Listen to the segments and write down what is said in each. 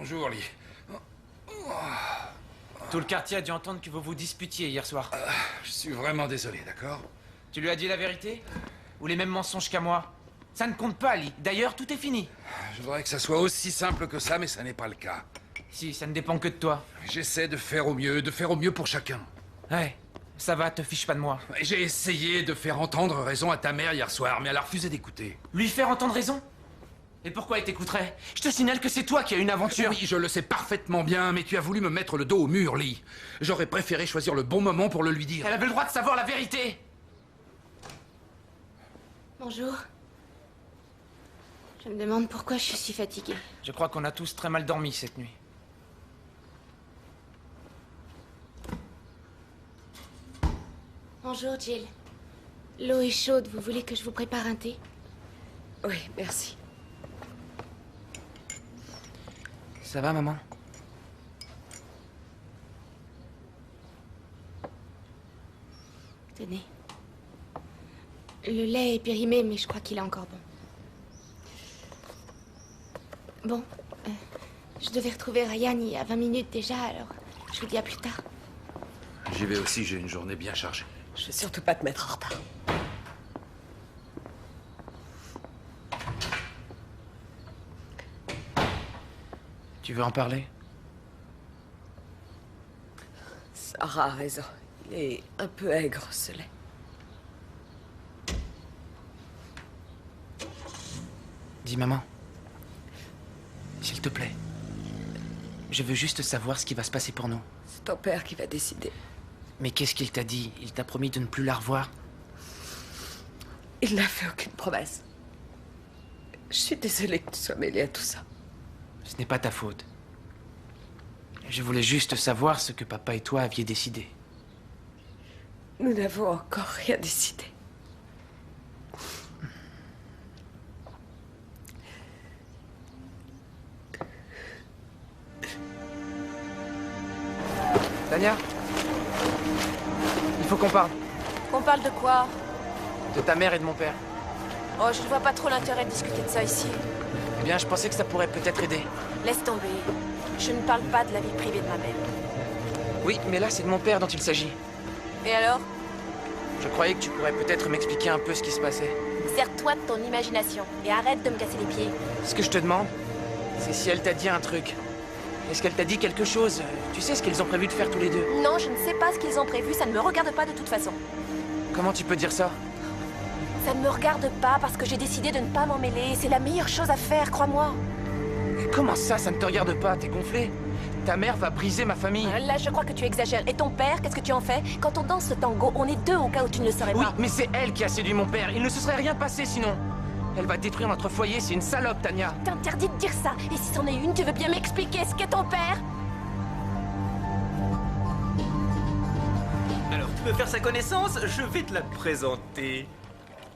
Bonjour, Lee. Tout le quartier a dû entendre que vous vous disputiez hier soir. Je suis vraiment désolé, d'accord? Tu lui as dit la vérité? Ou les mêmes mensonges qu'à moi? Ça ne compte pas, Lee. D'ailleurs, tout est fini. Je voudrais que ça soit aussi simple que ça, mais ça n'est pas le cas. Si, ça ne dépend que de toi. J'essaie de faire au mieux pour chacun. Ouais, ça va, te fiche pas de moi. J'ai essayé de faire entendre raison à ta mère hier soir, mais elle a refusé d'écouter. Lui faire entendre raison? Et pourquoi elle t'écouterait? Je te signale que c'est toi qui as une aventure. Oui, je le sais parfaitement bien, mais tu as voulu me mettre le dos au mur, Lee. J'aurais préféré choisir le bon moment pour le lui dire. Elle avait le droit de savoir la vérité. Bonjour. Je me demande pourquoi je suis si fatiguée. Je crois qu'on a tous très mal dormi cette nuit. Bonjour, Jill. L'eau est chaude, vous voulez que je vous prépare un thé? Oui, merci. Ça va, maman? Tenez. Le lait est périmé, mais je crois qu'il est encore bon. Bon, je devais retrouver Ryan il y a 20 minutes déjà, alors je vous dis à plus tard. J'y vais aussi, j'ai une journée bien chargée. Je vais surtout pas te mettre en retard. Tu veux en parler? Sarah a raison. Il est un peu aigre, ce lait. Dis, maman. S'il te plaît. Je veux juste savoir ce qui va se passer pour nous. C'est ton père qui va décider. Mais qu'est-ce qu'il t'a dit? Il t'a promis de ne plus la revoir? Il n'a fait aucune promesse. Je suis désolée que tu sois mêlée à tout ça. Ce n'est pas ta faute. Je voulais juste savoir ce que papa et toi aviez décidé. Nous n'avons encore rien décidé. Tania? Il faut qu'on parle. On parle de quoi? De ta mère et de mon père. Oh, je ne vois pas trop l'intérêt de discuter de ça ici. Eh bien, je pensais que ça pourrait peut-être aider. Laisse tomber. Je ne parle pas de la vie privée de ma mère. Oui, mais là, c'est de mon père dont il s'agit. Et alors? Je croyais que tu pourrais peut-être m'expliquer un peu ce qui se passait. Sers-toi de ton imagination et arrête de me casser les pieds. Ce que je te demande, c'est si elle t'a dit un truc. Est-ce qu'elle t'a dit quelque chose? Tu sais ce qu'ils ont prévu de faire tous les deux? Non, je ne sais pas ce qu'ils ont prévu, ça ne me regarde pas de toute façon. Comment tu peux dire ça? Ça ne me regarde pas parce que j'ai décidé de ne pas m'en mêler. C'est la meilleure chose à faire, crois-moi. Comment ça ne te regarde pas? T'es gonflé? Ta mère va briser ma famille. Là, je crois que tu exagères. Et ton père, qu'est-ce que tu en fais? Quand on danse ce tango, on est deux au cas où tu ne le saurais Oui, pas. mais c'est elle qui a séduit mon père. Il ne se serait rien passé sinon. Elle va détruire notre foyer, c'est une salope, Tania. T'interdis de dire ça. Et si c'en est une, tu veux bien m'expliquer ce qu'est ton père? Alors, tu veux faire sa connaissance? Je vais te la présenter.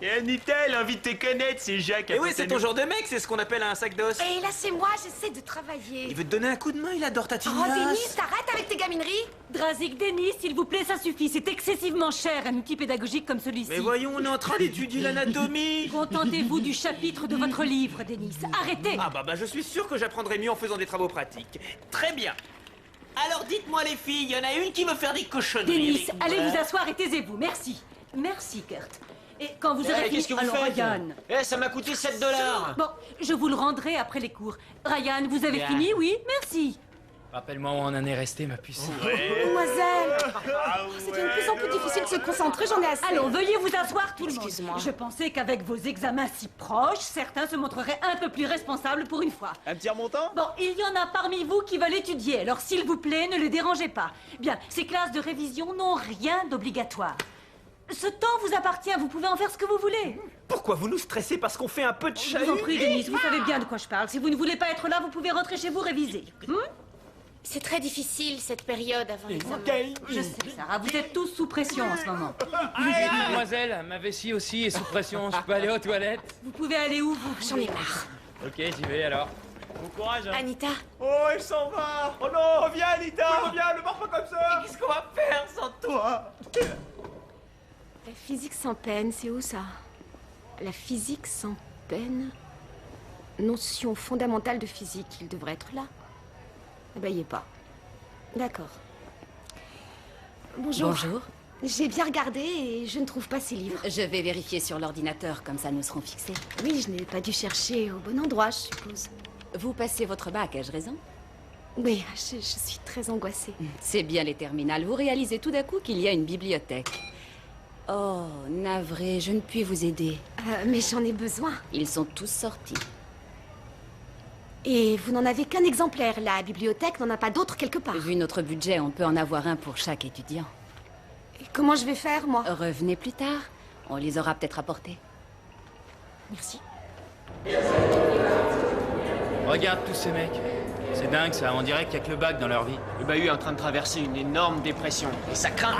Et Anita, elle a envie de te connaître, c'est Jacques. Et oui, c'est ton genre de mec, c'est ce qu'on appelle un sac d'os. Et là, c'est moi, j'essaie de travailler. Il veut te donner un coup de main, il adore ta Oh, tignasse. Denis, t'arrêtes avec tes gamineries. Drazik, Denis, s'il vous plaît, ça suffit. C'est excessivement cher, un outil pédagogique comme celui-ci. Mais voyons, on est en train d'étudier l'anatomie. Contentez-vous du chapitre de votre livre, Denis. Arrêtez. Ah bah je suis sûr que j'apprendrai mieux en faisant des travaux pratiques. Très bien. Alors dites-moi les filles, il y en a une qui veut faire des cochonneries. Denis, avec allez moi. vous asseoir et taisez-vous. Merci. Merci, Kurt. Et quand vous aurez fini... Qu'est-ce que vous Alors, faites? Ryan. Ça m'a coûté 7 $. Bon, je vous le rendrai après les cours. Ryan, vous avez Bien. fini? Oui, merci. Rappelle-moi où on en est resté, ma puce. Mademoiselle, c'est de plus en plus difficile de se concentrer, j'en ai assez. Allons, veuillez vous asseoir tout le monde. Excuse-moi. Je pensais qu'avec vos examens si proches, certains se montreraient un peu plus responsables pour une fois. Un petit remontant? Bon, il y en a parmi vous qui veulent étudier, alors s'il vous plaît, ne les dérangez pas. Bien, ces classes de révision n'ont rien d'obligatoire. Ce temps vous appartient, vous pouvez en faire ce que vous voulez. Pourquoi vous nous stressez parce qu'on fait un peu de Je vous en chahut? prie, Denise, vous savez bien de quoi je parle. Si vous ne voulez pas être là, vous pouvez rentrer chez vous réviser. C'est très difficile, cette période avant l'examen. Je sais, Sarah, vous êtes tous sous pression en ce moment. Mademoiselle, ma vessie aussi est sous pression. Je peux aller aux toilettes? Vous pouvez aller où vous J'en ai marre. Ok, j'y vais alors. Bon courage. Hein. Anita, Oh, elle s'en va. Oh non, reviens Anita. Reviens, ne pars pas comme ça. Qu'est-ce qu'on va faire sans toi? la physique sans peine, c'est où ça? La physique sans peine? Notion fondamentale de physique, il devrait être là. Eh ben, y est pas. D'accord. Bonjour. Bonjour. J'ai bien regardé et je ne trouve pas ces livres. Je vais vérifier sur l'ordinateur, comme ça nous serons fixés. Oui, je n'ai pas dû chercher au bon endroit, je suppose. Vous passez votre bac, ai-je raison? Oui, je suis très angoissée. C'est bien les terminales. Vous réalisez tout d'un coup qu'il y a une bibliothèque. Oh, navré, je ne puis vous aider. Mais j'en ai besoin. Ils sont tous sortis. Et vous n'en avez qu'un exemplaire. La bibliothèque n'en a pas d'autre quelque part. Vu notre budget, on peut en avoir un pour chaque étudiant. Et comment je vais faire, moi? Revenez plus tard. On les aura peut-être apportés. Merci. Regarde tous ces mecs. C'est dingue ça, on dirait qu'il n'y a que le bac dans leur vie. Le bahut est en train de traverser une énorme dépression. Et ça craint.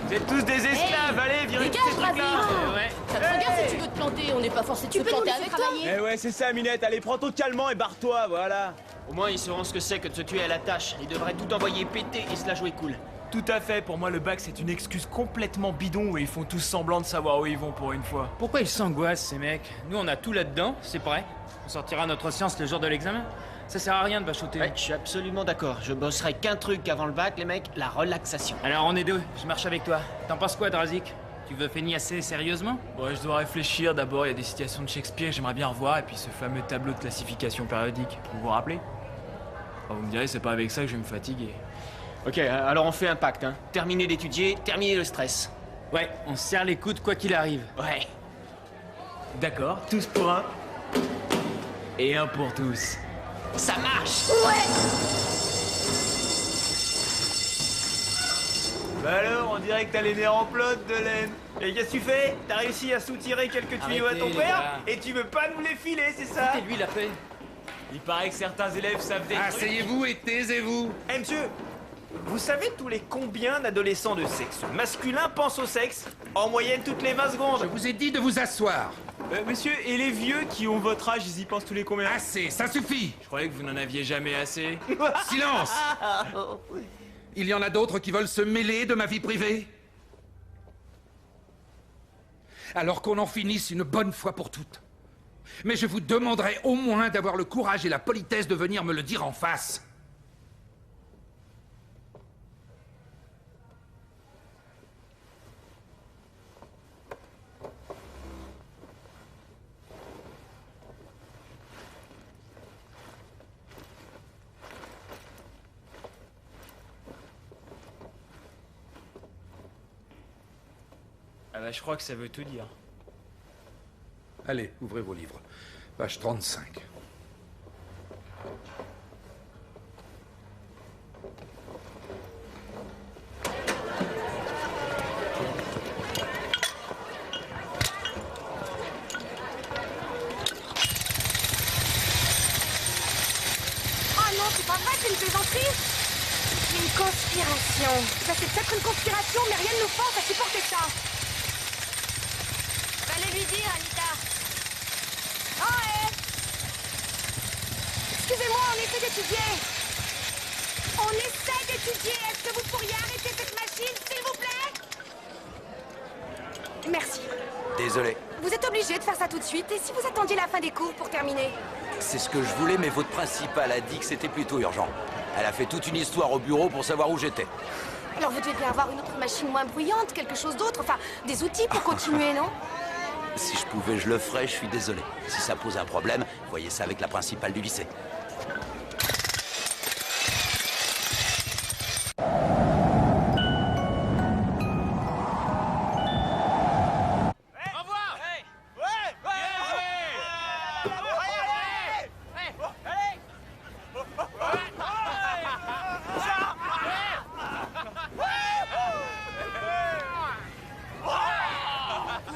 Vous êtes tous des esclaves, allez, virez tous ces trucs-là. Ouais. Ça te regarde si tu veux te planter, on n'est pas forcé de se planter avec toi. Eh ouais, c'est ça, Minette. Allez, prends ton calmant et barre-toi, voilà. Au moins, ils sauront ce que c'est que de se tuer à la tâche. Ils devraient tout envoyer péter et se la jouer cool. Tout à fait. Pour moi, le bac, c'est une excuse complètement bidon où ils font tous semblant de savoir où ils vont pour une fois. Pourquoi ils s'angoissent ces mecs? Nous on a tout là-dedans, c'est prêt. On sortira notre science le jour de l'examen. Ça sert à rien de bachoter. Ouais, je suis absolument d'accord. Je bosserai qu'un truc avant le bac, les mecs, la relaxation. Alors on est deux, je marche avec toi. T'en penses quoi, Drazik? Tu veux finir assez sérieusement? Ouais, je dois réfléchir. D'abord, il y a des citations de Shakespeare, j'aimerais bien revoir, et puis ce fameux tableau de classification périodique. Vous vous rappelez? Enfin, vous me direz, c'est pas avec ça que je vais me fatiguer. Ok, alors on fait un pacte, hein. Terminer d'étudier, terminer le stress. Ouais, on se serre les coudes quoi qu'il arrive. Ouais. D'accord, tous pour un. Et un pour tous. Ça marche! Bah alors, on dirait que t'as les nerfs en plot, de laine. Et qu'est-ce que tu fais? T'as réussi à soutirer quelques tuyaux à ton Arrêtez, père? les Et tu veux pas nous les filer, c'est ça? Et lui la paix. Il paraît que certains élèves savent des trucs. Asseyez-vous et taisez-vous. Eh monsieur, vous savez tous les combien d'adolescents de sexe masculin pensent au sexe? En moyenne toutes les 20 Je secondes. vous ai dit de vous asseoir. Monsieur, et les vieux qui ont votre âge, ils y pensent tous les combien? Assez, ça suffit. Je croyais que vous n'en aviez jamais assez. Silence. Il y en a d'autres qui veulent se mêler de ma vie privée. Alors qu'on en finisse une bonne fois pour toutes. Mais je vous demanderai au moins d'avoir le courage et la politesse de venir me le dire en face. Ah bah, je crois que ça veut tout dire. Allez, ouvrez vos livres. Page 35. Oh non, c'est pas vrai, c'est une plaisanterie. C'est une conspiration. Ça, c'est peut-être une conspiration, mais rien ne nous force à supporter ça. Fallait lui dire, Anita. Oh, hé! Excusez-moi, on essaie d'étudier. On essaie d'étudier. Est-ce que vous pourriez arrêter cette machine, s'il vous plaît? Merci. Désolé. Vous êtes obligé de faire ça tout de suite. Et si vous attendiez la fin des cours pour terminer? C'est ce que je voulais, mais votre principale a dit que c'était plutôt urgent. Elle a fait toute une histoire au bureau pour savoir où j'étais. Alors vous devez bien avoir une autre machine moins bruyante, quelque chose d'autre, enfin des outils pour continuer, non? Si je pouvais, je le ferais, je suis désolé. Si ça pose un problème, voyez ça avec la principale du lycée.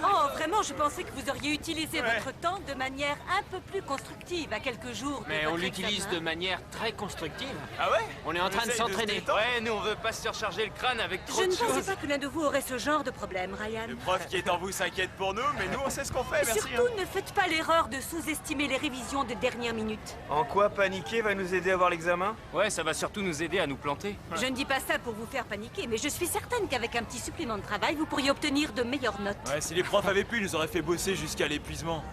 Oh, vraiment, je pensais que vous auriez utilisé votre temps de manière un peu plus constructive à quelques jours de Mais on votre l'utilise examen. de manière très constructive. Ah ouais? On est en train de s'entraîner. Ouais, nous on veut pas se surcharger le crâne avec trop Je de ne pensais choses. pas que l'un de vous aurait ce genre de problème, Ryan. Le prof qui est en vous s'inquiète pour nous, mais nous on sait ce qu'on fait, merci. Surtout, ne faites pas l'erreur de sous-estimer les révisions de dernière minute. En quoi paniquer va nous aider à avoir l'examen? Ouais, ça va surtout nous aider à nous planter. Je ne dis pas ça pour vous faire paniquer, mais je suis certaine qu'avec un petit supplément de travail, vous pourriez obtenir de meilleures notes. Ouais, si les profs avaient pu, ils nous auraient fait bosser jusqu'à l'épuisement.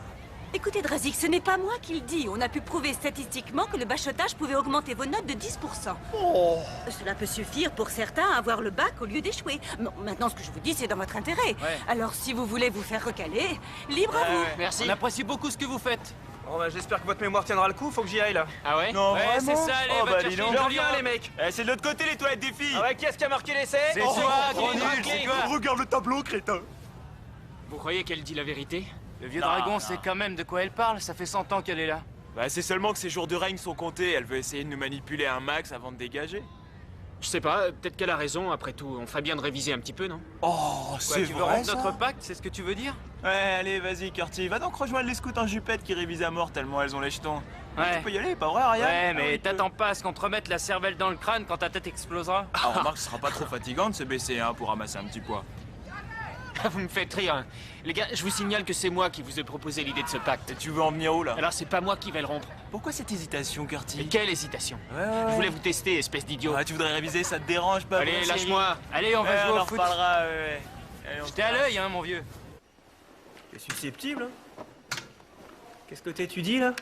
Écoutez, Drazik, ce n'est pas moi qui le dis. On a pu prouver statistiquement que le bachotage pouvait augmenter vos notes de 10%. Oh. Cela peut suffire pour certains à avoir le bac au lieu d'échouer. Bon, maintenant, ce que je vous dis, c'est dans votre intérêt. Ouais. Alors, si vous voulez vous faire recaler, libre à vous. Merci. On apprécie beaucoup ce que vous faites. Bon bah j'espère que votre mémoire tiendra le coup, faut que j'y aille là. Ah ouais? Non, ouais, vraiment c'est ça, allez, oh, va bah, te dis chercher donc. une Je jolie reviens robe. les mecs. C'est de l'autre côté les toilettes des filles. Ah ouais, qui est-ce qui a marqué l'essai? C'est toi qui l'as marqué. Regarde le tableau, crétin. Vous croyez qu'elle dit la vérité? Le vieux Non, dragon non. sait quand même de quoi elle parle, ça fait 100 ans qu'elle est là. Bah c'est seulement que ses jours de règne sont comptés, elle veut essayer de nous manipuler un max avant de dégager. Je sais pas, peut-être qu'elle a raison, après tout. On ferait bien de réviser un petit peu, non? Oh, Quoi, c'est tu veux vrai rompre ça? notre pacte, c'est ce que tu veux dire? Ouais, allez, vas-y, Curti, va donc rejoindre les scouts en jupette qui révisent à mort tellement elles ont les jetons. Ouais. Tu peux y aller, pas vrai, Ariane? Ouais, mais Ah oui, t'attends pas à ce qu'on te remette la cervelle dans le crâne quand ta tête explosera. Ah, remarque, ce sera pas trop fatigant de se baisser, hein, pour ramasser un petit poids. Vous me faites rire. Hein. Les gars, je vous signale que c'est moi qui vous ai proposé l'idée de ce pacte. Et tu veux en venir où, là? Alors c'est pas moi qui vais le rompre. Pourquoi cette hésitation, Curti? Mais quelle hésitation. Ouais, Je voulais vous tester, espèce d'idiot. Ouais, tu voudrais réviser, ça te dérange pas? Allez, bon, lâche-moi. Allez, on chérie? va jouer on en au foot. reparlera, ouais. Allez, on J'étais à se l'œil, hein, mon vieux. T'es susceptible, hein? Qu'est-ce que t'étudies, là?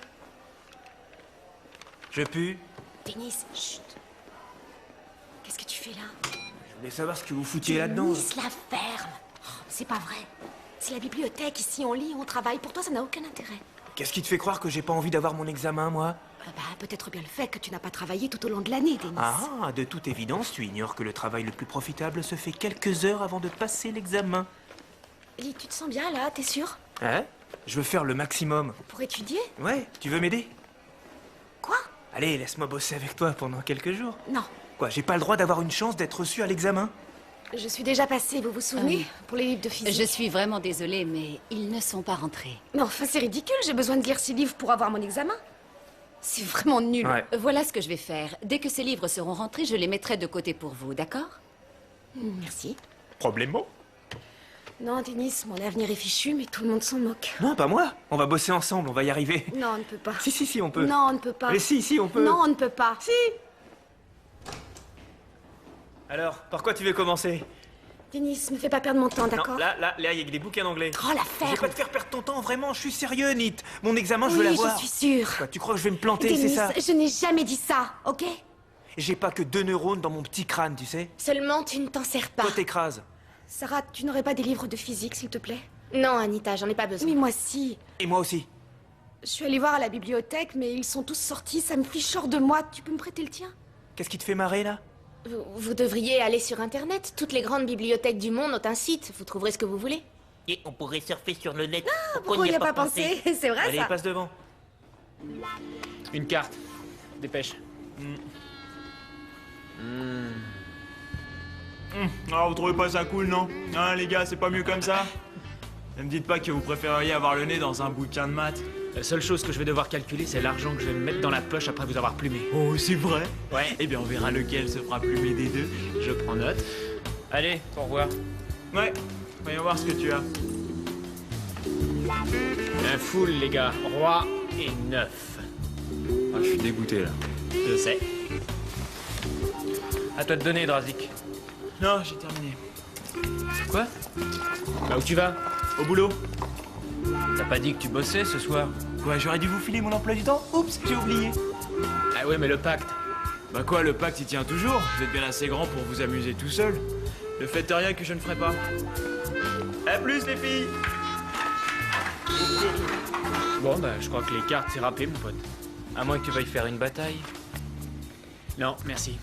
Je pue. Denis, chut. Qu'est-ce que tu fais là? Je voulais savoir ce que vous foutiez là-dedans. Denis, la ferme. Oh, c'est pas vrai. C'est la bibliothèque, ici on lit, on travaille. Pour toi, ça n'a aucun intérêt. Qu'est-ce qui te fait croire que j'ai pas envie d'avoir mon examen, moi? Peut-être bien le fait que tu n'as pas travaillé tout au long de l'année, Denis. Ah, de toute évidence, tu ignores que le travail le plus profitable se fait quelques heures avant de passer l'examen. Et tu te sens bien là, t'es sûr? Hein? Je veux faire le maximum. Pour étudier? Ouais, tu veux m'aider? Quoi? Allez, laisse-moi bosser avec toi pendant quelques jours. Non. Quoi, j'ai pas le droit d'avoir une chance d'être reçu à l'examen? Je suis déjà passée, vous vous souvenez? Pour les livres de physique. Je suis vraiment désolée, mais ils ne sont pas rentrés. Mais enfin, c'est ridicule, j'ai besoin de lire ces livres pour avoir mon examen. C'est vraiment nul. Ouais. Voilà ce que je vais faire. Dès que ces livres seront rentrés, je les mettrai de côté pour vous, d'accord? Merci. Problemo? Non, Denis, mon avenir est fichu, mais tout le monde s'en moque. Non, pas moi. On va bosser ensemble, on va y arriver. Non, on ne peut pas. Si, on peut. Non, on ne peut pas. Mais si, on peut. Non, on ne peut pas. Si. Alors, par quoi tu veux commencer? Denis, me fais pas perdre mon temps, d'accord? Non, là, il y a que des bouquins d'anglais. Oh, la Je vais ferme. pas te faire perdre ton temps, vraiment, je suis sérieux, Nit. Mon examen, je veux Oui, l'avoir. je suis sûre. Quoi, tu crois que je vais me planter, c'est Denis, ça? je n'ai jamais dit ça, ok? J'ai pas que 2 neurones dans mon petit crâne, tu sais. Seulement, tu ne t'en sers pas. Toi, t'écrases. Sarah, tu n'aurais pas des livres de physique, s'il te plaît? Non, Anita, j'en ai pas besoin. Oui, moi si. Et moi aussi. Je suis allée voir à la bibliothèque, mais ils sont tous sortis, ça me fiche hors de moi. Tu peux me prêter le tien? Qu'est-ce qui te fait marrer, là? Vous devriez aller sur Internet. Toutes les grandes bibliothèques du monde ont un site. Vous trouverez ce que vous voulez. Et on pourrait surfer sur le net. Pourquoi on n'y a pas pensé? C'est vrai, Allez, ça? passe devant. Une carte. Dépêche. Ah, vous trouvez pas ça cool, non? Hein, les gars, c'est pas mieux comme ça? Ne me dites pas que vous préféreriez avoir le nez dans un bouquin de maths. La seule chose que je vais devoir calculer, c'est l'argent que je vais me mettre dans la poche après vous avoir plumé. Oh, c'est vrai? Ouais. Eh bien, on verra lequel se fera plumer des deux. Je prends note. Allez, au revoir. Ouais, voyons voir ce que tu as. Un full, les gars. Roi et 9. Ah, je suis dégoûté, là. Je sais. À toi de donner, Drazik. Non, j'ai terminé. Quoi? Bah où tu vas? Au boulot. T'as pas dit que tu bossais ce soir? Quoi, j'aurais dû vous filer mon emploi du temps? Oups, j'ai oublié. Ah ouais, mais le pacte. Bah quoi, le pacte il tient toujours. Vous êtes bien assez grand pour vous amuser tout seul. Ne faites rien que je ne ferai pas. A plus les filles. Bon, bah je crois que les cartes c'est râpé, mon pote. À moins que tu veuilles faire une bataille. Non, merci.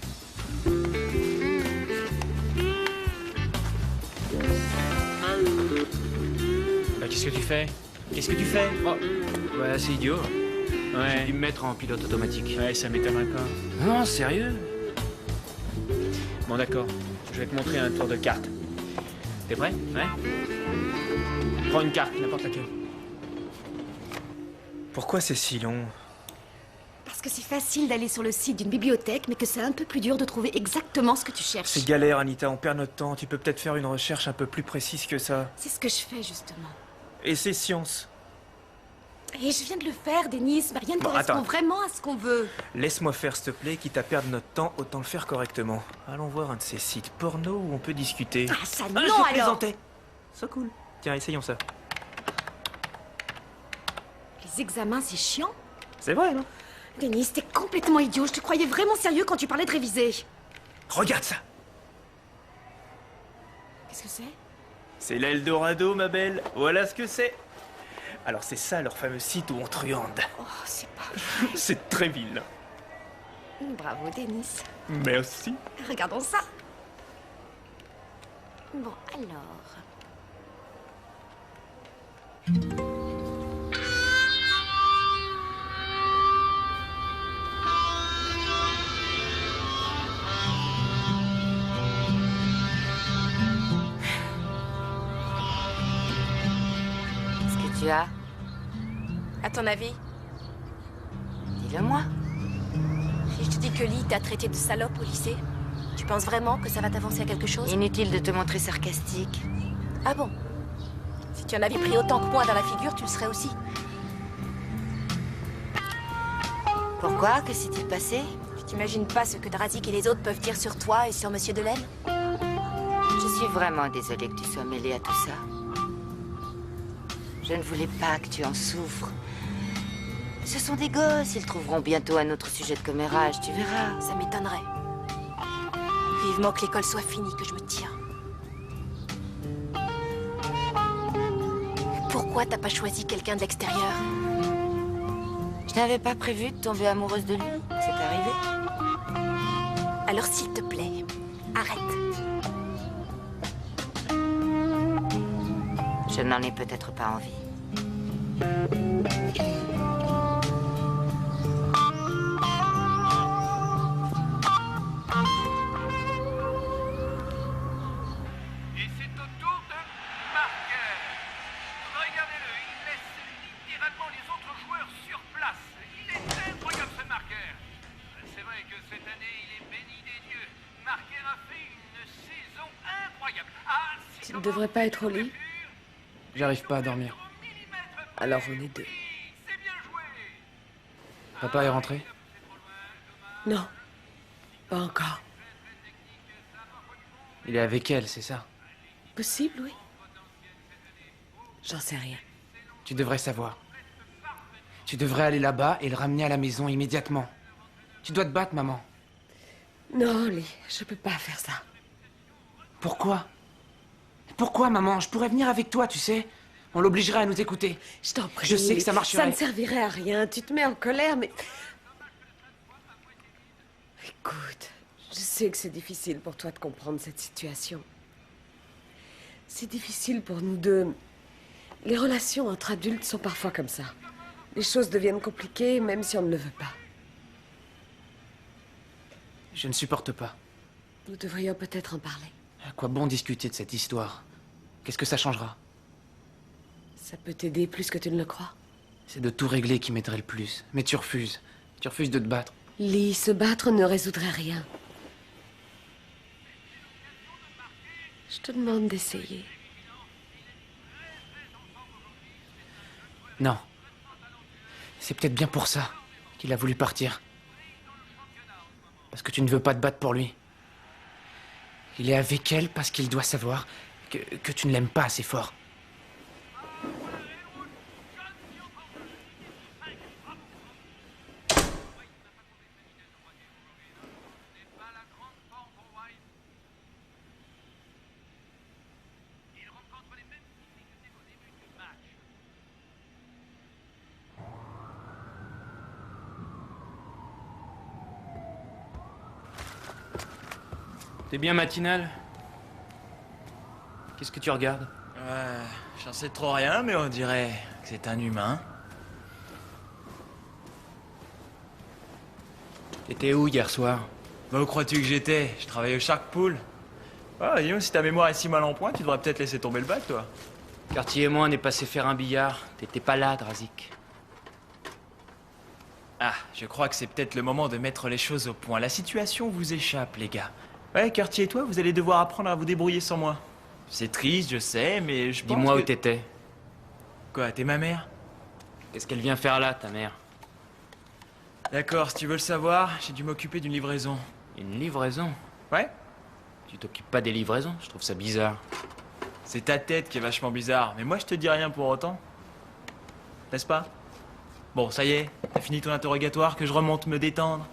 Bah qu'est-ce que tu fais? Qu'est-ce que tu fais? Oh. Ouais, c'est idiot. J'ai Ouais. dû me mettre en pilote automatique. Ouais, ça m'étonnerait pas. Non, sérieux? Bon d'accord, je vais te montrer un tour de carte. T'es prêt? Ouais. Prends une carte, n'importe laquelle. Pourquoi c'est si long? Parce que c'est facile d'aller sur le site d'une bibliothèque, mais que c'est un peu plus dur de trouver exactement ce que tu cherches. C'est galère, Anita, on perd notre temps. Tu peux peut-être faire une recherche un peu plus précise que ça. C'est ce que je fais, justement. Et c'est science. Et je viens de le faire, Denis, mais rien ne Bon, correspond attends. vraiment à ce qu'on veut. Laisse-moi faire, s'il te plaît, quitte à perdre notre temps, autant le faire correctement. Allons voir un de ces sites porno où on peut discuter. Ah, ça Ah, non, je alors! plaisantais. C'est cool. Tiens, essayons ça. Les examens, c'est chiant. C'est vrai, non? Denis, t'es complètement idiot. Je te croyais vraiment sérieux quand tu parlais de réviser. Regarde ça! Qu'est-ce que c'est? C'est l'Eldorado, ma belle. Voilà ce que c'est. Alors c'est ça leur fameux site où on truande. Oh, c'est pas... C'est très vil. Bravo, Denis. Merci. Regardons ça. Bon, alors... Qu'est-ce que tu as? À ton avis? Dis-le-moi. Si je te dis que Lee t'a traité de salope au lycée, tu penses vraiment que ça va t'avancer à quelque chose? Inutile de te montrer sarcastique. Ah bon? Si tu en avais pris autant que moi dans la figure, tu le serais aussi. Pourquoi? Que s'est-il passé? Tu t'imagines pas ce que Drazik et les autres peuvent dire sur toi et sur Monsieur Delaine? Je suis vraiment désolée que tu sois mêlée à tout ça. Je ne voulais pas que tu en souffres. Ce sont des gosses, ils trouveront bientôt un autre sujet de commérage, tu verras. Ça m'étonnerait. Vivement que l'école soit finie, que je me tire. Pourquoi t'as pas choisi quelqu'un de l'extérieur? Je n'avais pas prévu de tomber amoureuse de lui, c'est arrivé. Alors s'il te plaît, arrête. Je n'en ai peut-être pas envie. Et c'est au tour de Marker. Regardez-le, il laisse littéralement les autres joueurs sur place. Il est incroyable ce Marker. C'est vrai que cette année, il est béni des dieux. Marker a fait une saison incroyable. Ah, si Tu ne devrais pas être au lit? J'arrive pas à dormir. Alors on est deux. Papa est rentré? Non, pas encore. Il est avec elle, c'est ça? Possible, oui. J'en sais rien. Tu devrais savoir. Tu devrais aller là-bas et le ramener à la maison immédiatement. Tu dois te battre, maman. Non, Lee, je peux pas faire ça. Pourquoi? Pourquoi, maman? Je pourrais venir avec toi, tu sais. On l'obligerait à nous écouter. Je t'en prie. Je sais que ça marcherait. Ça ne servirait à rien. Tu te mets en colère, mais... Écoute, je sais que c'est difficile pour toi de comprendre cette situation. C'est difficile pour nous deux. Les relations entre adultes sont parfois comme ça. Les choses deviennent compliquées, même si on ne le veut pas. Je ne supporte pas. Nous devrions peut-être en parler. À quoi bon discuter de cette histoire? Qu'est-ce que ça changera? Ça peut t'aider plus que tu ne le crois. C'est de tout régler qui m'aiderait le plus. Mais tu refuses. Tu refuses de te battre. Lee, se battre ne résoudrait rien. Je te demande d'essayer. Non. C'est peut-être bien pour ça qu'il a voulu partir. Parce que tu ne veux pas te battre pour lui. Il est avec elle parce qu'il doit savoir que tu ne l'aimes pas assez fort. T'es bien matinal? Qu'est-ce que tu regardes? Ouais, j'en sais trop rien, mais on dirait que c'est un humain. T'étais où hier soir? Bah, où crois-tu que j'étais? Je travaillais au Shark Pool. Ah, dis donc, si ta mémoire est si mal en point, tu devrais peut-être laisser tomber le bac, toi. Cartier et moi, on est passé faire un billard. T'étais pas là, Drazik. Ah, je crois que c'est peut-être le moment de mettre les choses au point. La situation vous échappe, les gars. Ouais, Cartier et toi, vous allez devoir apprendre à vous débrouiller sans moi. C'est triste, je sais, mais je pense Dis-moi que... où t'étais. Quoi, t'es ma mère? Qu'est-ce qu'elle vient faire là, ta mère? D'accord, si tu veux le savoir, j'ai dû m'occuper d'une livraison. Une livraison? Ouais? Tu t'occupes pas des livraisons? Je trouve ça bizarre. C'est ta tête qui est vachement bizarre, mais moi je te dis rien pour autant. N'est-ce pas? Bon, ça y est, t'as fini ton interrogatoire, que je remonte me détendre.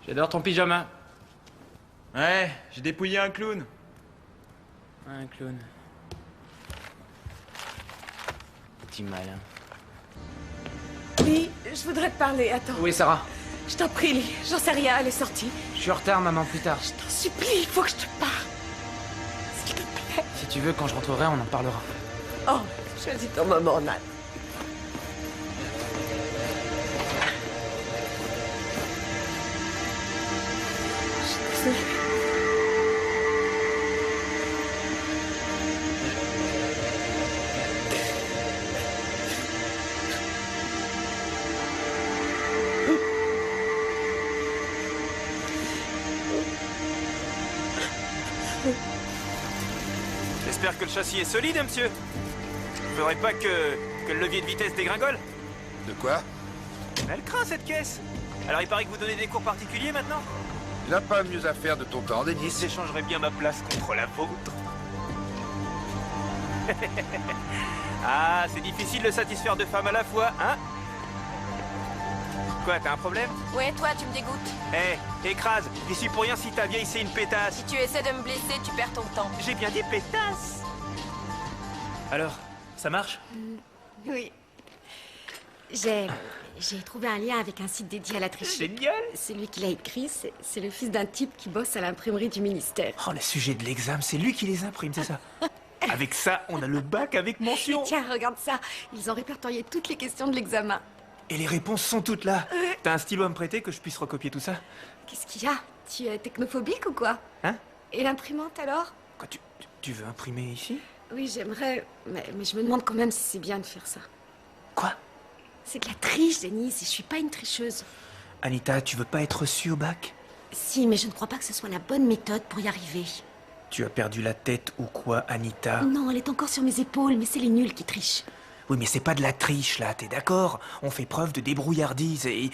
J'adore ton pyjama. Ouais, j'ai dépouillé un clown. Un clown. Petit malin. Lee, je voudrais te parler, attends. Oui, Sarah. Je t'en prie, Lee, j'en sais rien, elle est sortie. Je suis en retard, maman, plus tard. Je t'en supplie, il faut que je te parle. S'il te plaît. Si tu veux, quand je rentrerai, on en parlera. Oh, choisis ton moment, Nat. Je suis désolée. J'espère que le châssis est solide, hein, monsieur. Faudrait pas que le levier de vitesse dégringole. De quoi? Elle craint, cette caisse. Alors il paraît que vous donnez des cours particuliers maintenant? Il n'a pas mieux à faire de ton temps, Denis. J'échangerais bien ma place contre la vôtre. Ah, c'est difficile de satisfaire deux femmes à la fois, hein? Quoi, t'as un problème? Ouais, toi, tu me dégoûtes. Eh, écrase, j'y suis pour rien si ta vieille c'est une pétasse. Si tu essaies de me blesser, tu perds ton temps. J'ai bien dit pétasse. Alors, ça marche? Oui. J'ai trouvé un lien avec un site dédié à la tricherie. Génial. Celui qui l'a écrit, c'est le fils d'un type qui bosse à l'imprimerie du ministère. Oh, les sujets de l'examen, c'est lui qui les imprime, c'est ça? Avec ça, on a le bac avec mention. Tiens, regarde ça. Ils ont répertorié toutes les questions de l'examen. Et les réponses sont toutes là. T'as un stylo à me prêter que je puisse recopier tout ça? Qu'est-ce qu'il y a? Tu es technophobique ou quoi? Hein? Et l'imprimante alors? Quoi, tu veux imprimer ici? Oui, j'aimerais, mais je me demande quand même si c'est bien de faire ça. Quoi? C'est de la triche, Denise, et je suis pas une tricheuse. Anita, tu veux pas être reçue au bac? Si, mais je ne crois pas que ce soit la bonne méthode pour y arriver. Tu as perdu la tête ou quoi, Anita? Non, elle est encore sur mes épaules, mais c'est les nuls qui trichent. Oui, mais c'est pas de la triche, là, t'es d'accord? On fait preuve de débrouillardise et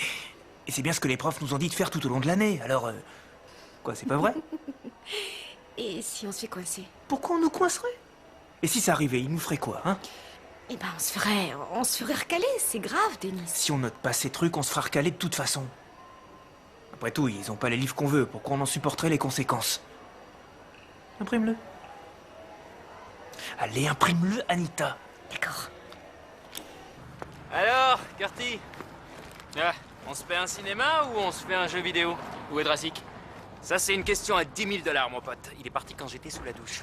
c'est bien ce que les profs nous ont dit de faire tout au long de l'année, alors... Quoi, c'est pas vrai? Et si on se fait coincer? Pourquoi on nous coincerait? Et si ça arrivait, ils nous feraient quoi, hein? Eh ben, on se ferait recaler, c'est grave, Denise. Si on note pas ces trucs, on se fera recaler de toute façon. Après tout, ils ont pas les livres qu'on veut, pourquoi on en supporterait les conséquences? Imprime-le. Allez, imprime-le, Anita. D'accord. Alors, Curti, on se fait un cinéma ou on se fait un jeu vidéo? Où est Dracic? Ça, c'est une question à 10 000 $, mon pote. Il est parti quand j'étais sous la douche.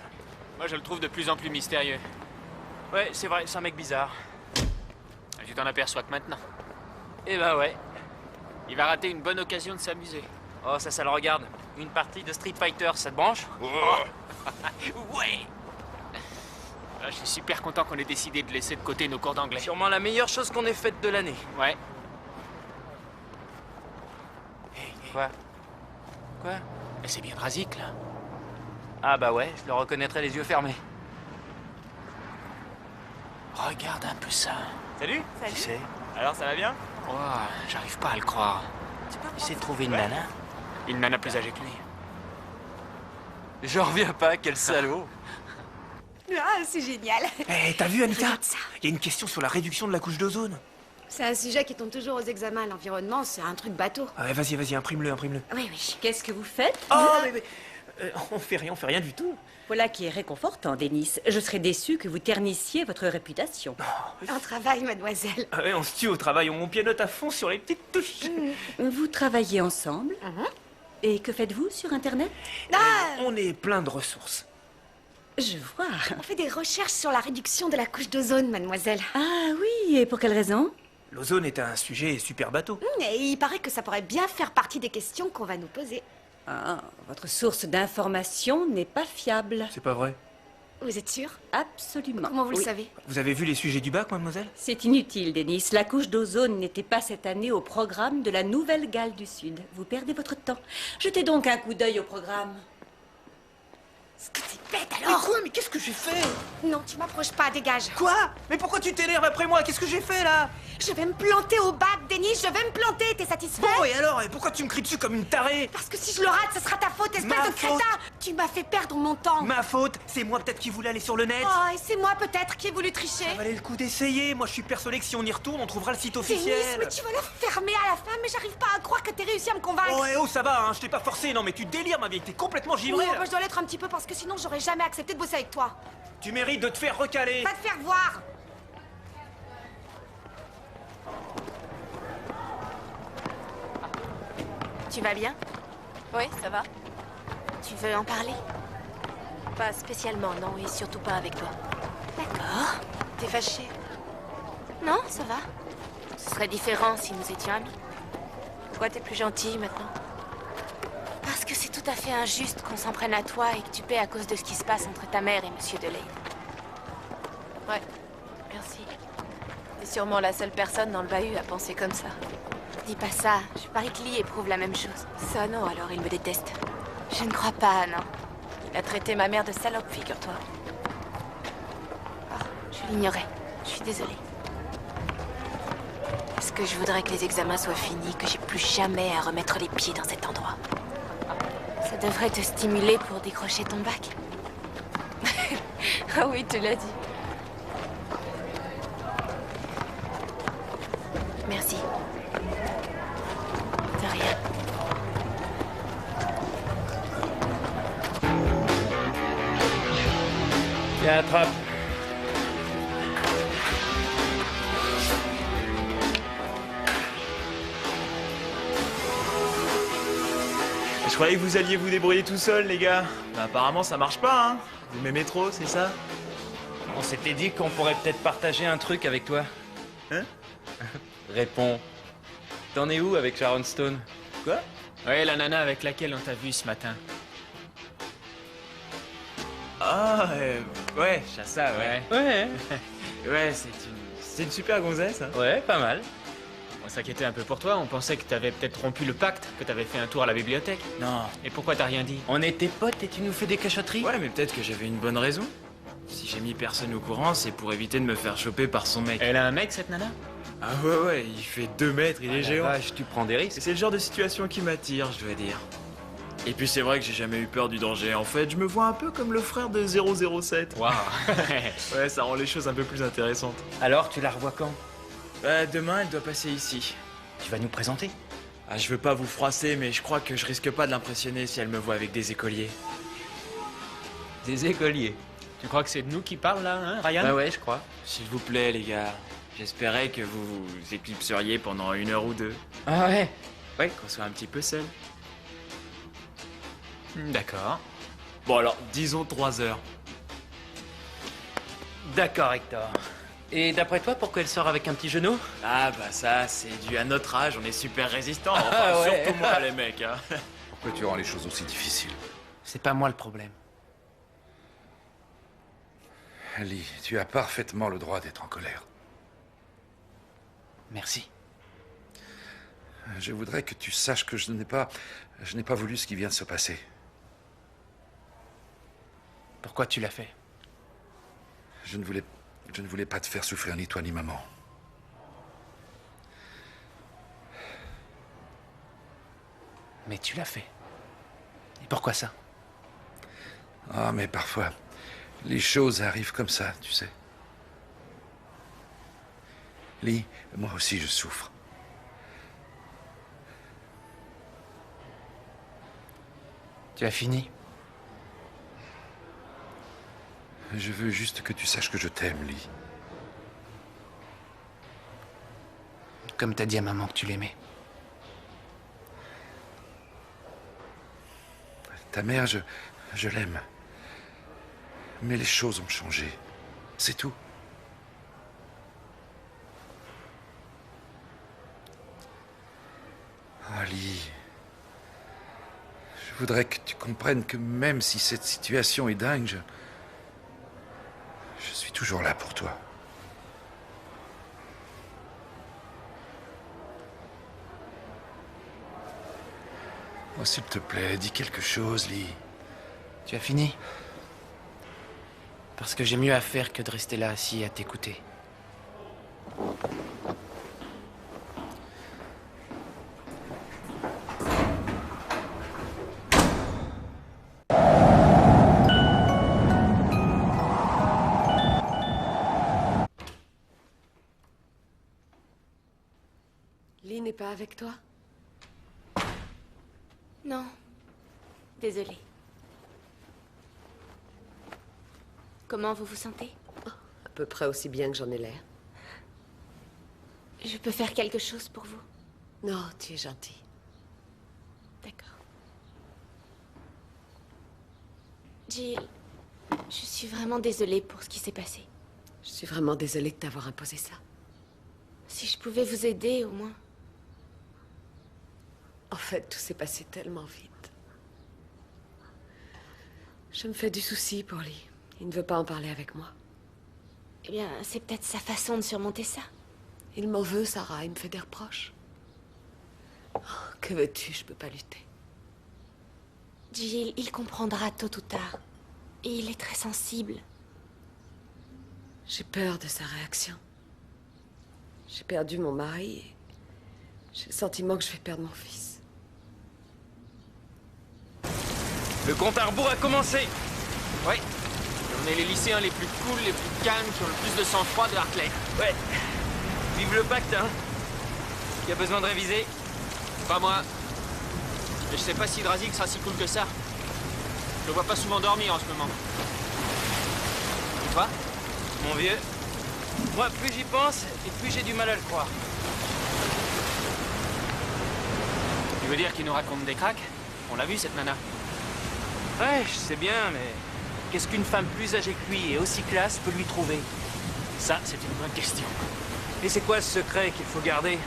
Moi, je le trouve de plus en plus mystérieux. Ouais, c'est vrai, c'est un mec bizarre. Tu t'en aperçois que maintenant. Eh ben ouais. Il va rater une bonne occasion de s'amuser. Oh, ça le regarde. Une partie de Street Fighter, ça te branche? Ouais. Ah, je suis super content qu'on ait décidé de laisser de côté nos cours d'anglais. Sûrement la meilleure chose qu'on ait faite de l'année. Ouais. Quoi? Quoi? Mais c'est bien Drazik, là. Ah bah ouais, je le reconnaîtrais les yeux fermés. Regarde un peu ça. Salut. Qui c'est? Alors, ça va bien? Oh, j'arrive pas à le croire. Essaie de trouver une nana. Une nana plus âgée que lui. J'en reviens pas, quel salaud. Ah, c'est génial. Eh, t'as vu, Anita? Regarde ça. Il y a une question sur la réduction de la couche d'ozone. C'est un sujet qui tombe toujours aux examens. L'environnement, c'est un truc bateau. Ah ouais, vas-y, imprime-le. Oui, oui. Qu'est-ce que vous faites? Oh, mais on fait rien du tout. Voilà qui est réconfortant, Denis. Je serais déçue que vous ternissiez votre réputation. Un travail, mademoiselle. Ah ouais, on se tue au travail, on pianote à fond sur les petites touches. Vous travaillez ensemble? Et que faites-vous sur Internet? On est plein de ressources. Je vois. On fait des recherches sur la réduction de la couche d'ozone, mademoiselle. Ah oui, et pour quelle raison? L'ozone est un sujet super bateau. Et il paraît que ça pourrait bien faire partie des questions qu'on va nous poser. Ah, votre source d'information n'est pas fiable. C'est pas vrai. Vous êtes sûre? Absolument. Comment vous le Oui. savez? Vous avez vu les sujets du bac, mademoiselle? C'est inutile, Denis. La couche d'ozone n'était pas cette année au programme de la Nouvelle-Galles du Sud. Vous perdez votre temps. Jetez donc un coup d'œil au programme. C'est bête alors! Mais quoi? Mais qu'est-ce que j'ai fait? Non, tu m'approches pas, dégage. Quoi? Mais pourquoi tu t'énerves après moi? Qu'est-ce que j'ai fait là? Je vais me planter au bac, Denis, je vais me planter, t'es satisfait? Bon, et alors? Et pourquoi tu me cries dessus comme une tarée? Parce que si je le rate, ce sera ta faute, espèce Ma de faute? crétin! Tu m'as fait perdre mon temps. Ma faute. C'est moi peut-être qui voulais aller sur le net. Oh, et c'est moi peut-être qui ai voulu tricher. Ça valait le coup d'essayer. Moi, je suis persuadé que si on y retourne, on trouvera le site Denis, officiel. mais tu vas la fermer à la fin, mais j'arrive pas à croire que t'aies réussi à me convaincre. Oh, eh oh, ça va, hein, je t'ai pas forcé. Non, mais tu délires, ma vieille. T'es complètement givrée. Non, là. bah, je dois l'être un petit peu parce que sinon j'aurais jamais accepté de bosser avec toi. Tu mérites de te faire recaler. Va te faire voir. Tu vas bien? Oui, ça va. Tu veux en parler? Pas spécialement, non, et surtout pas avec toi. D'accord. T'es fâchée? Non, ça va. Ce serait différent si nous étions amis. Pourquoi t'es plus gentille maintenant? Parce que c'est tout à fait injuste qu'on s'en prenne à toi et que tu paies à cause de ce qui se passe entre ta mère et Monsieur Delay. Ouais, merci. T'es sûrement la seule personne dans le bahut à penser comme ça. Dis pas ça, je parie que Lee éprouve la même chose. Ça non, alors il me déteste. Je ne crois pas, non. Il a traité ma mère de salope, figure-toi. Oh, je l'ignorais. Je suis désolée. Est-ce que je voudrais que les examens soient finis, que j'ai plus jamais à remettre les pieds dans cet endroit? Ça devrait te stimuler pour décrocher ton bac. Ah oui, tu l'as dit. Merci. De rien. Tiens, attrape. Je croyais que vous alliez vous débrouiller tout seul, les gars. Bah, apparemment, ça marche pas, hein. Vous m'aimez trop, c'est ça? On s'était dit qu'on pourrait peut-être partager un truc avec toi. Hein? Réponds. T'en es où avec Sharon Stone? Quoi? Ouais, la nana avec laquelle on t'a vu ce matin. Ah, ouais, Chassa, ouais. Ouais. Ouais, c'est une super gonzesse, hein. Ouais, pas mal. On s'inquiétait un peu pour toi, on pensait que t'avais peut-être rompu le pacte, que t'avais fait un tour à la bibliothèque. Non. Et pourquoi t'as rien dit? On était potes et tu nous fais des cachotteries? Ouais, mais peut-être que j'avais une bonne raison. Si j'ai mis personne au courant, c'est pour éviter de me faire choper par son mec. Elle a un mec, cette nana? Ah ouais, il fait 2 mètres, il est géant. Vache, tu prends des risques. Et c'est le genre de situation qui m'attire, je dois dire. Et puis c'est vrai que j'ai jamais eu peur du danger. En fait, je me vois un peu comme le frère de 007. Waouh. Ouais, ça rend les choses un peu plus intéressantes. Alors, tu la revois quand? Bah, demain, elle doit passer ici. Tu vas nous présenter? Ah, je veux pas vous froisser, mais je crois que je risque pas de l'impressionner si elle me voit avec des écoliers. Des écoliers? Tu crois que c'est de nous qui parlent là, hein, Ryan? Bah ouais, je crois. S'il vous plaît, les gars. J'espérais que vous vous éclipseriez pendant 1 heure ou 2. Ah ouais? Ouais, qu'on soit un petit peu seul. D'accord. Bon alors, disons 3 heures. D'accord, Hector. Et d'après toi, pourquoi elle sort avec un petit genou? Ah bah ça, c'est dû à notre âge, on est super résistants. Enfin, Ah ouais. surtout moi, les mecs. Hein. Pourquoi tu rends les choses aussi difficiles? C'est pas moi le problème. Lee, tu as parfaitement le droit d'être en colère. Merci. Je voudrais que tu saches que je n'ai pas voulu ce qui vient de se passer. Pourquoi tu l'as fait? Je ne voulais pas te faire souffrir, ni toi ni maman. Mais tu l'as fait. Et pourquoi ça? Ah, mais parfois, les choses arrivent comme ça, tu sais. Lee, moi aussi je souffre. Tu as fini? Je veux juste que tu saches que je t'aime, Lee. Comme t'as dit à maman que tu l'aimais. Ta mère, je l'aime. Mais les choses ont changé. C'est tout. Ah, Lee. Je voudrais que tu comprennes que même si cette situation est dingue, je suis toujours là pour toi. Oh, s'il te plaît, dis quelque chose, Lee. Tu as fini? Parce que j'ai mieux à faire que de rester là assis à t'écouter. pas avec toi? Non. Désolée. Comment vous vous sentez? À peu près aussi bien que j'en ai l'air. Je peux faire quelque chose pour vous? Non, tu es gentil. D'accord. Jill, je suis vraiment désolée pour ce qui s'est passé. Je suis vraiment désolée de t'avoir imposé ça. Si je pouvais vous aider, au moins. En fait, tout s'est passé tellement vite. Je me fais du souci pour lui. Il ne veut pas en parler avec moi. Eh bien, c'est peut-être sa façon de surmonter ça. Il m'en veut, Sarah. Il me fait des reproches. Oh, que veux-tu? Je peux pas lutter. Jill, il comprendra tôt ou tard. Et il est très sensible. J'ai peur de sa réaction. J'ai perdu mon mari et j'ai le sentiment que je vais perdre mon fils. Le compte à rebours a commencé. Ouais. On est les lycéens les plus cools, les plus calmes, qui ont le plus de sang-froid de Hartley. Ouais. Vive le pacte, hein. Qui a besoin de réviser? Pas moi. Et je sais pas si Drazik sera si cool que ça. Je le vois pas souvent dormir en ce moment. Et toi? Mon vieux, moi, plus j'y pense, et plus j'ai du mal à le croire. Tu veux dire qu'il nous raconte des cracks? On l'a vu, cette nana. Ouais, je sais bien, mais qu'est-ce qu'une femme plus âgée que lui et aussi classe peut lui trouver? Ça, c'est une bonne question. Et c'est quoi ce secret qu'il faut garder?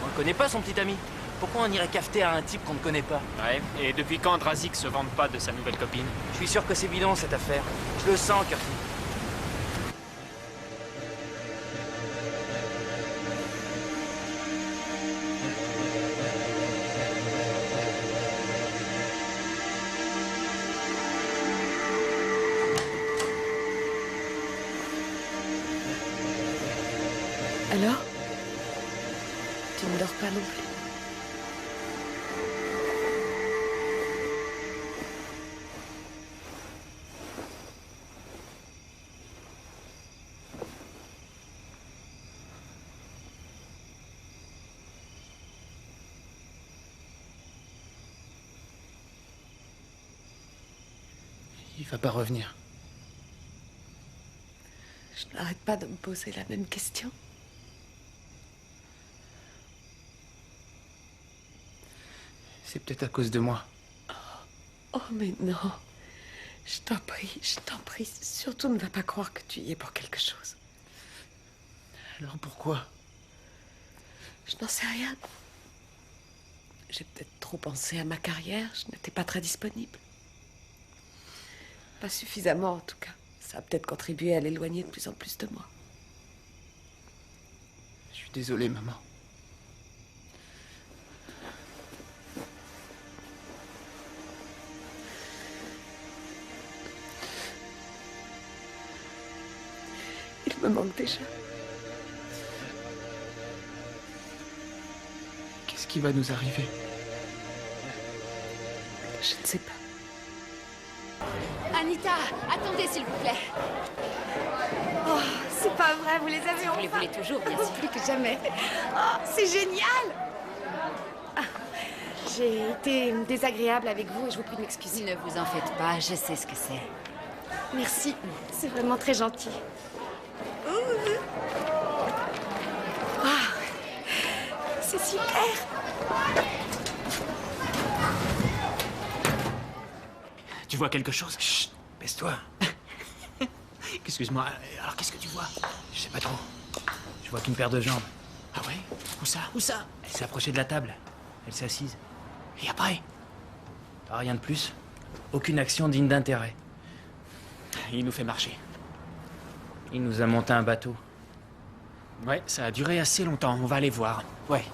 On le connaît pas, son petit ami. Pourquoi on irait cafeter à un type qu'on ne connaît pas? Ouais, et depuis quand Drazik se vante pas de sa nouvelle copine? Je suis sûr que c'est bidon, cette affaire. Je le sens, Curtis. Alors? Tu ne dors pas non plus? Il va pas revenir. Je n'arrête pas de me poser la même question. C'est peut-être à cause de moi. Oh, mais non. Je t'en prie. Surtout ne va pas croire que tu y es pour quelque chose. Alors pourquoi? Je n'en sais rien. J'ai peut-être trop pensé à ma carrière. Je n'étais pas très disponible. Pas suffisamment, en tout cas. Ça a peut-être contribué à l'éloigner de plus en plus de moi. Je suis désolé, maman. Il me manque déjà. Qu'est-ce qui va nous arriver? Je ne sais pas. Anita, attendez s'il vous plaît. Oh, c'est pas vrai, vous les avez Vous les voulez toujours, bien sûr. Plus que jamais. Oh, c'est génial. Ah, j'ai été désagréable avec vous et je vous prie de m'excuser. Ne vous en faites pas, je sais ce que c'est. Merci, c'est vraiment très gentil. Ah, c'est super. Tu vois quelque chose? Chut, baisse-toi. Excuse-moi, alors qu'est-ce que tu vois? Je sais pas trop. Je vois qu'une paire de jambes. Ah ouais? Où ça? Où ça? Elle s'est approchée de la table. Elle s'est assise. Et après? Rien de plus. Aucune action digne d'intérêt. Il nous fait marcher. Il nous a monté un bateau. Ouais, ça a duré assez longtemps. On va aller voir. Ouais.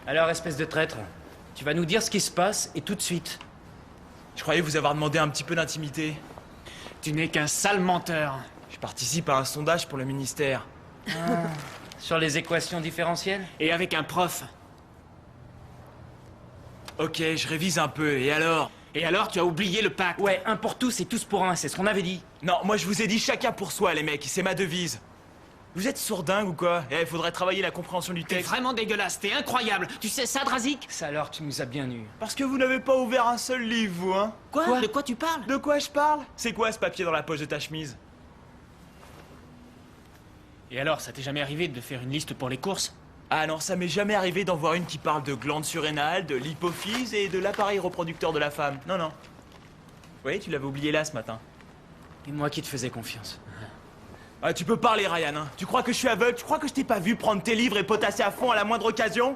Alors, espèce de traître, tu vas nous dire ce qui se passe et tout de suite. Je croyais vous avoir demandé un petit peu d'intimité. Tu n'es qu'un sale menteur. Je participe à un sondage pour le ministère. Sur les équations différentielles? Et avec un prof. Ok, je révise un peu, et alors? Et alors, tu as oublié le pacte? Ouais, un pour tous et tous pour un, c'est ce qu'on avait dit. Non, moi je vous ai dit chacun pour soi, les mecs, c'est ma devise. Vous êtes sourdingue ou quoi? Il faudrait travailler la compréhension du T'es texte. vraiment dégueulasse, t'es incroyable. Tu sais ça, Drazik? Ça alors, tu nous as bien eu. Parce que vous n'avez pas ouvert un seul livre, vous, hein? Quoi? De quoi tu parles? De quoi je parle? C'est quoi ce papier dans la poche de ta chemise? Et alors, ça t'est jamais arrivé de faire une liste pour les courses? Ah non, ça m'est jamais arrivé d'en voir une qui parle de glandes surrénales, de l'hypophyse et de l'appareil reproducteur de la femme. Non, non. Oui, tu l'avais oublié là ce matin. Et moi qui te faisais confiance. Ah, tu peux parler, Ryan, hein. Tu crois que je suis aveugle? Tu crois que je t'ai pas vu prendre tes livres et potasser à fond à la moindre occasion?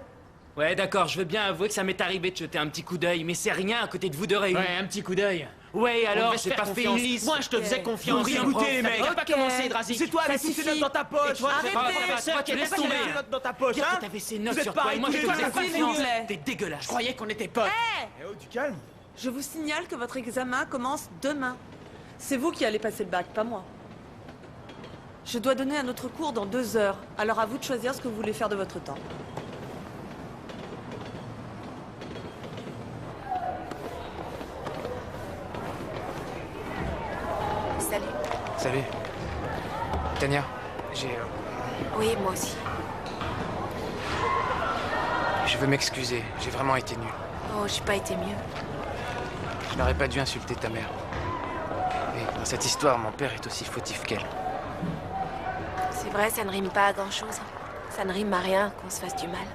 Ouais, d'accord, je veux bien avouer que ça m'est arrivé de jeter un petit coup d'œil, mais c'est rien à côté de vous deux réunis. Ouais, un petit coup d'œil. Ouais, alors, j'ai pas fait une liste. Moi, je te faisais confiance. Vous écoutez, les mecs. T'as pas commencé, Drazik. C'est toi avec toutes ces notes dans ta poche. Et toi, Toi, tu laisses tomber. Ces notes dans ta poche, Dire hein? que t'avais ces notes Vous êtes sur toi et pareils moi je tous te les faisais deux. confiance. plaît. T'es dégueulasse. Je croyais qu'on était potes. Eh oh, du calme. Je vous signale que votre examen commence demain. C'est vous qui allez passer le bac, pas moi. Je dois donner un autre cours dans 2 heures. Alors à vous de choisir ce que vous voulez faire de votre temps. Salut. Salut. Tania, j'ai... Oui, moi aussi. Je veux m'excuser, j'ai vraiment été nul. Oh, j'ai pas été mieux. Je n'aurais pas dû insulter ta mère. Et dans cette histoire, mon père est aussi fautif qu'elle. C'est vrai, ça ne rime pas à grand-chose. Ça ne rime à rien qu'on se fasse du mal.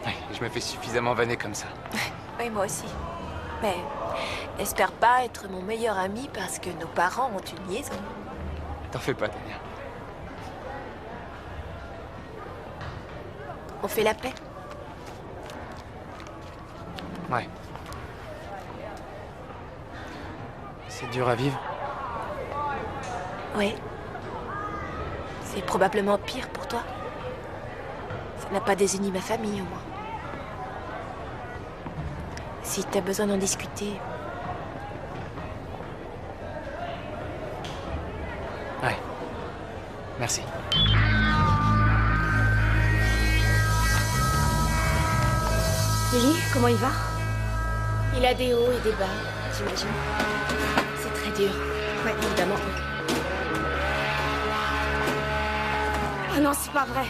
Ouais, je me fais suffisamment vanner comme ça. Oui, moi aussi. Mais n'espère pas être mon meilleur ami parce que nos parents ont une liaison. T'en fais pas, Tania. On fait la paix. Ouais. C'est dur à vivre. Oui. C'est probablement pire pour toi. Ça n'a pas désuni ma famille, au moins. Si t'as besoin d'en discuter... Ouais. Merci. Lily, comment il va? Il a des hauts et des bas, j'imagine. C'est très dur. Ouais, évidemment. Oh non, c'est pas vrai.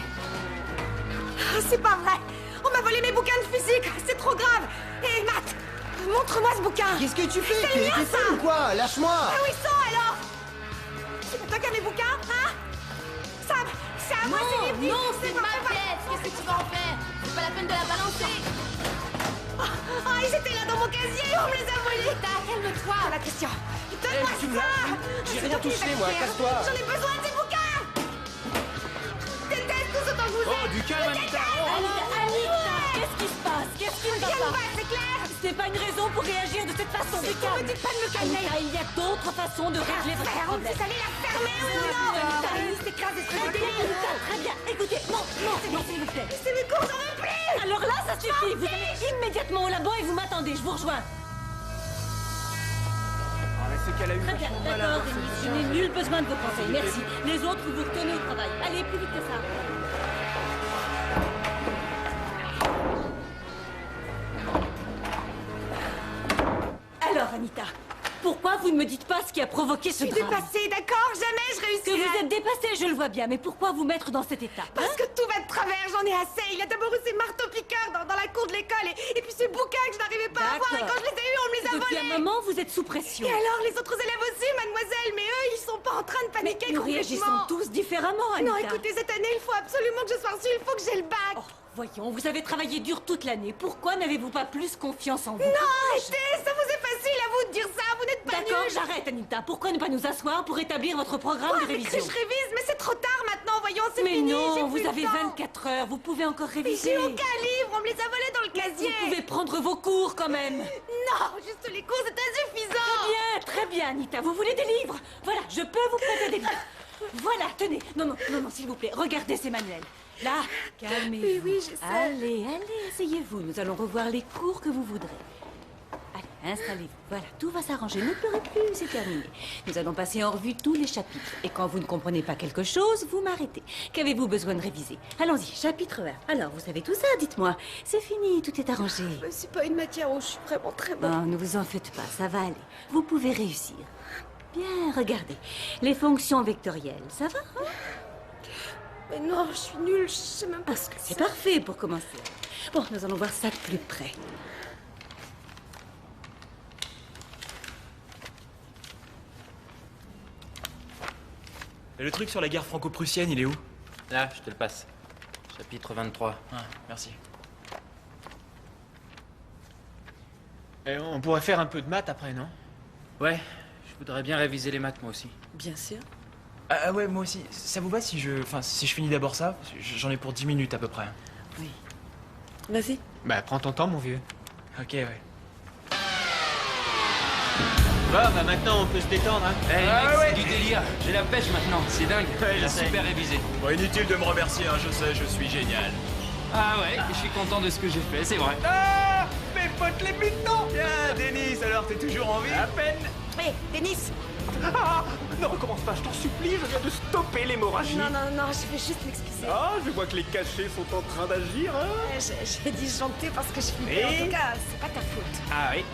Oh, c'est pas vrai. On m'a volé mes bouquins de physique. C'est trop grave. Hé, Matt, montre-moi ce bouquin. Qu'est-ce que tu fais? C'est le mien, T'es ça. fou ou quoi? Lâche-moi. Ah oui, ça alors. C'est pas toi qui as mes bouquins, hein? Sam, c'est à moi, c'est les Non, c'est ma pièce. Qu'est-ce que tu vas en faire? C'est pas la peine de la balancer. Oh, ils étaient là dans mon casier, on me les a volés. Calme-toi. La question. Donne-moi ça. J'ai rien touché, moi. Casse-toi. J'en ai besoin de ces bouquins. Déteste tout autant que vous êtes. Oh, du calme, Anita. Anita, qu'est-ce qui se passe? Qu'est-ce qui ne va pas? C'est clair. C'est pas une raison pour réagir de cette façon. C'est tout, me dites pas de me calmer. Anita, il y a d'autres façons de régler votre problème. Vous allez la fermer, oui ou non? Anita, Il s'écrase, très bien, Anita, très bien. Écoutez, non, s'il vous plaît. C'est mes cours, j'en veux plus. Alors là, ça suffit. Vous allez immédiatement au labo et vous m'attendez. Je vous rejoins. C'est qu'elle a eu Très bien, vachement mal à d'accord, voir Denis. cette Je n'ai nul besoin de vos conseils. Merci. Les autres, vous retournez au travail. Allez, plus vite que ça. Alors, Anita, pourquoi vous ne me dites pas ce qui a provoqué ce Je suis drame? dépassée, d'accord? Jamais je réussirai. Que vous êtes dépassée, je le vois bien, mais pourquoi vous mettre dans cet état? Parce que tout va de travers, j'en ai assez. Il y a d'abord eu ces marteaux-piqueurs dans la cour de l'école et puis ces bouquins que je n'arrivais pas à avoir et quand je les ai eus, on me les a Depuis volés. un moment, vous êtes sous pression. Et alors, les autres élèves aussi, mademoiselle, mais eux, ils sont pas en train de paniquer Nous complètement. réagissons tous différemment, Anita. Non, écoutez, cette année, il faut absolument que je sois reçue, il faut que j'ai le bac. Voyons, vous avez travaillé dur toute l'année. Pourquoi n'avez-vous pas plus confiance en vous? Non, arrêtez, ça vous est facile à vous de dire ça, vous n'êtes pas D'accord, nuls. j'arrête, Anita. Pourquoi ne pas nous asseoir pour établir votre programme Ouais, de mais révision? que je révise, mais c'est trop tard maintenant, voyons, c'est Mais fini. j'ai non, plus vous le avez temps. 24 heures. Vous pouvez encore Mais réviser. j'ai aucun livre, on me les a volés dans le casier. Vous pouvez prendre vos cours quand même. Non, juste les cours, c'est insuffisant. Très bien, Anita. Vous voulez des livres? Voilà, je peux vous prêter des livres. Voilà, tenez. Non, s'il vous plaît. Regardez ces manuels. Là, calmez-vous. Oui, je sais. Allez, asseyez-vous. Nous allons revoir les cours que vous voudrez. Allez, installez-vous. Voilà, tout va s'arranger. Ne pleurez plus, c'est terminé. Nous allons passer en revue tous les chapitres. Et quand vous ne comprenez pas quelque chose, vous m'arrêtez. Qu'avez-vous besoin de réviser? Allons-y, chapitre 1. Alors, vous savez tout ça, dites-moi. C'est fini, tout est arrangé. C'est pas une matière où je suis vraiment très bonne. Non, ne vous en faites pas, ça va aller. Vous pouvez réussir. Bien, regardez. Les fonctions vectorielles, ça va, hein? Mais non, je suis nulle, je sais même pas ce que C'est parfait pour commencer. Bon, nous allons voir ça de plus près. Et le truc sur la guerre franco-prussienne, il est où? Là, je te le passe. Chapitre 23. Ah, merci. Et on pourrait faire un peu de maths après, non? Ouais, je voudrais bien réviser les maths moi aussi. Bien sûr. Ah ouais, moi aussi. Ça vous va si je... Enfin, si je finis d'abord ça? J'en ai pour 10 minutes à peu près. Oui. Vas-y. Bah, prends ton temps, mon vieux. Ok, ouais. Bon, bah maintenant on peut se détendre, hein. C'est du délire. J'ai la pêche maintenant, c'est dingue. J'ai super révisé. Bon, inutile de me remercier, hein, je sais, je suis génial. Ah ouais, je suis content de ce que j'ai fait, c'est vrai. Ah, mes potes les butons. Tiens, Denis, alors t'es toujours en vie? À peine. Hé, Denis! Ah, ne recommence pas, je t'en supplie, je viens de stopper l'hémorragie. Non, non, non, je vais juste m'excuser. Ah, je vois que les cachets sont en train d'agir, hein. J'ai disjoncté parce que je flippais. En tout cas, c'est pas ta faute. Ah oui.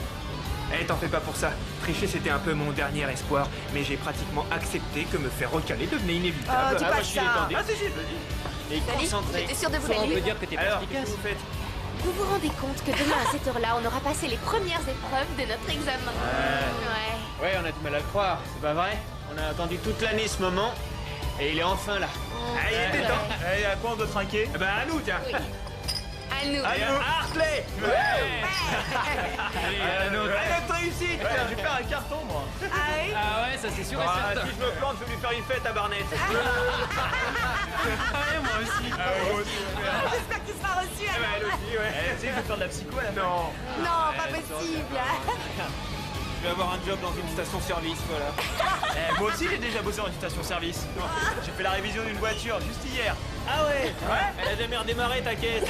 Eh, t'en fais pas pour ça. Tricher, c'était un peu mon dernier espoir, mais j'ai pratiquement accepté que me faire recaler devenait inévitable. Oh, dis pas moi, je suis ça. détendu. Ah, si, si, vas-y. Et concentré. J'étais sûre de vous On peut l'aimer. dire que t'es Alors, pas qu'est-ce que vous faites? Vous vous rendez compte que demain à cette heure-là, on aura passé les premières épreuves de notre examen. Ouais. Ouais, on a du mal à le croire, c'est pas vrai? On a attendu toute l'année ce moment, et il est enfin là. Ah, il était temps. Et à quoi on doit trinquer? Eh ben, à nous, tiens. Oui. À nous. Allez, Hartley. Allez, notre réussite. Ouais, je vais faire un carton, moi. Ah oui? Ah ouais, ça c'est sûr et Ah, certain. si je me plante, je vais lui faire une fête à Barnett. Ouais, moi aussi. Ah ouais, moi aussi. J'espère qu'il sera reçu alors. Elle aussi, ouais. Tu sais, je vais faire de la psycho à la fin. Non. Non, pas possible. Je vais avoir un job dans une station-service, voilà. Moi aussi, j'ai déjà bossé dans une station-service. J'ai fait la révision d'une voiture juste hier. Ah ouais. Elle a jamais redémarré ta caisse.